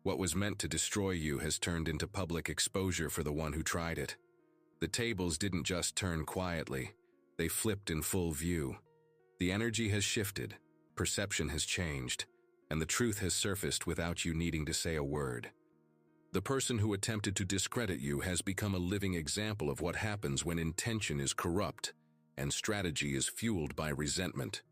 What was meant to destroy you has turned into public exposure for the one who tried it. The tables didn't just turn quietly, they flipped in full view. The energy has shifted, perception has changed, and the truth has surfaced without you needing to say a word. The person who attempted to discredit you has become a living example of what happens when intention is corrupt and strategy is fueled by resentment.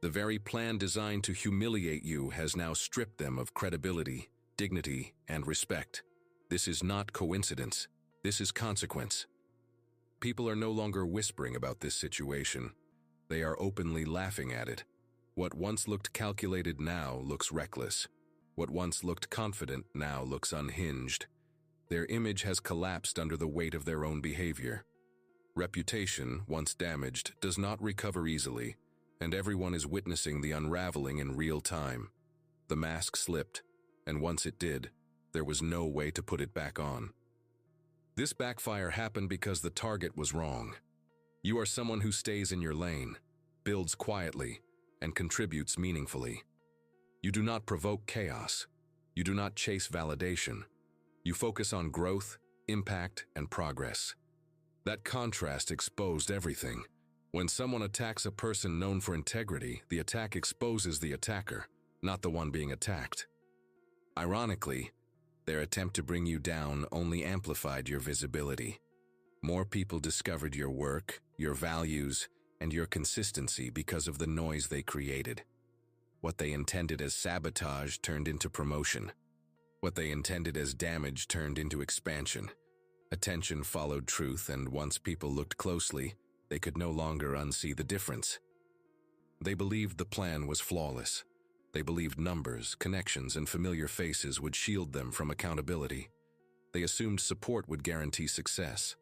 The very plan designed to humiliate you has now stripped them of credibility, dignity, and respect. This is not coincidence. This is consequence. People are no longer whispering about this situation. They are openly laughing at it. What once looked calculated now looks reckless. What once looked confident now looks unhinged. Their image has collapsed under the weight of their own behavior. Reputation, once damaged, does not recover easily, and everyone is witnessing the unraveling in real time. The mask slipped, and once it did, there was no way to put it back on. This backfire happened because the target was wrong. You are someone who stays in your lane, builds quietly, and contributes meaningfully. You do not provoke chaos. You do not chase validation. You focus on growth, impact, and progress. That contrast exposed everything. When someone attacks a person known for integrity, the attack exposes the attacker, not the one being attacked. Ironically, their attempt to bring you down only amplified your visibility. More people discovered your work, your values, and your consistency because of the noise they created. What they intended as sabotage turned into promotion. What they intended as damage turned into expansion. Attention followed truth, and once people looked closely, they could no longer unsee the difference. They believed the plan was flawless. They believed numbers, connections, and familiar faces would shield them from accountability. They assumed support would guarantee success.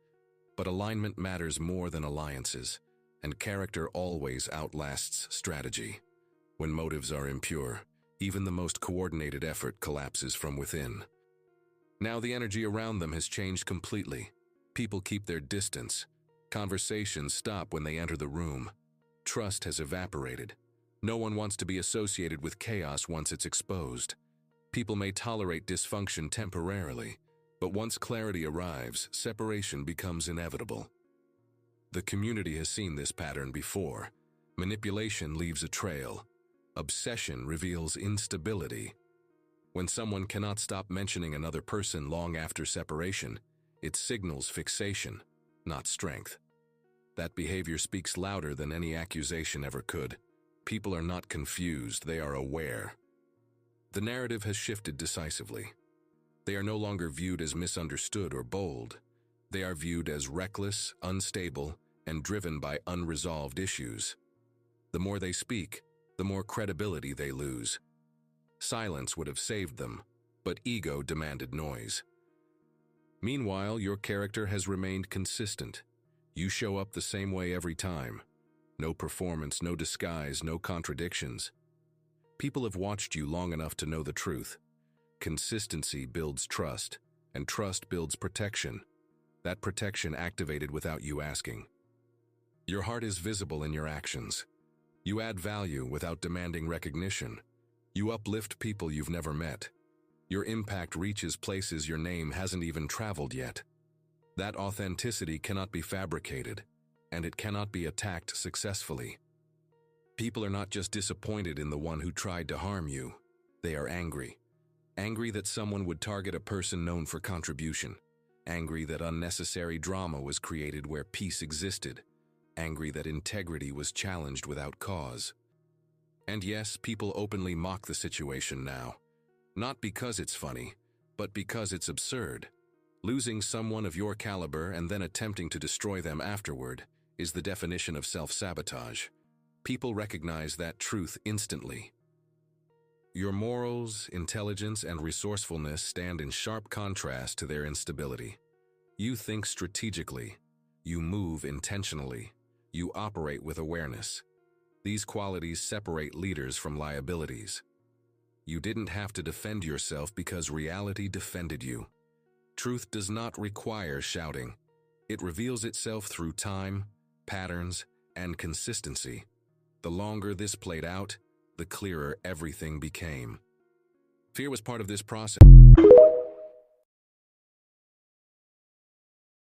But alignment matters more than alliances, and character always outlasts strategy. When motives are impure, even the most coordinated effort collapses from within. Now the energy around them has changed completely. People keep their distance. Conversations stop when they enter the room. Trust has evaporated. No one wants to be associated with chaos once it's exposed. People may tolerate dysfunction temporarily, but once clarity arrives, separation becomes inevitable. The community has seen this pattern before. Manipulation leaves a trail. Obsession reveals instability. When someone cannot stop mentioning another person long after separation, it signals fixation, not strength. That behavior speaks louder than any accusation ever could. People are not confused, they are aware. The narrative has shifted decisively. They are no longer viewed as misunderstood or bold. They are viewed as reckless, unstable, and driven by unresolved issues. The more they speak, the more credibility they lose. Silence would have saved them, but ego demanded noise. Meanwhile, your character has remained consistent. You show up the same way every time. No performance, no disguise, no contradictions. People have watched you long enough to know the truth. Consistency builds trust, and trust builds protection. That protection activated without you asking. Your heart is visible in your actions. You add value without demanding recognition. You uplift people you've never met. Your impact reaches places your name hasn't even traveled yet. That authenticity cannot be fabricated, and it cannot be attacked successfully. People are not just disappointed in the one who tried to harm you. They are angry. Angry that someone would target a person known for contribution. Angry that unnecessary drama was created where peace existed. Angry that integrity was challenged without cause. And yes, people openly mock the situation now. Not because it's funny, but because it's absurd. Losing someone of your caliber and then attempting to destroy them afterward is the definition of self-sabotage. People recognize that truth instantly. Your morals, intelligence, and resourcefulness stand in sharp contrast to their instability. You think strategically. You move intentionally. You operate with awareness. These qualities separate leaders from liabilities. You didn't have to defend yourself because reality defended you. Truth does not require shouting. It reveals itself through time, patterns, and consistency. The longer this played out, the clearer everything became. Fear was part of this process.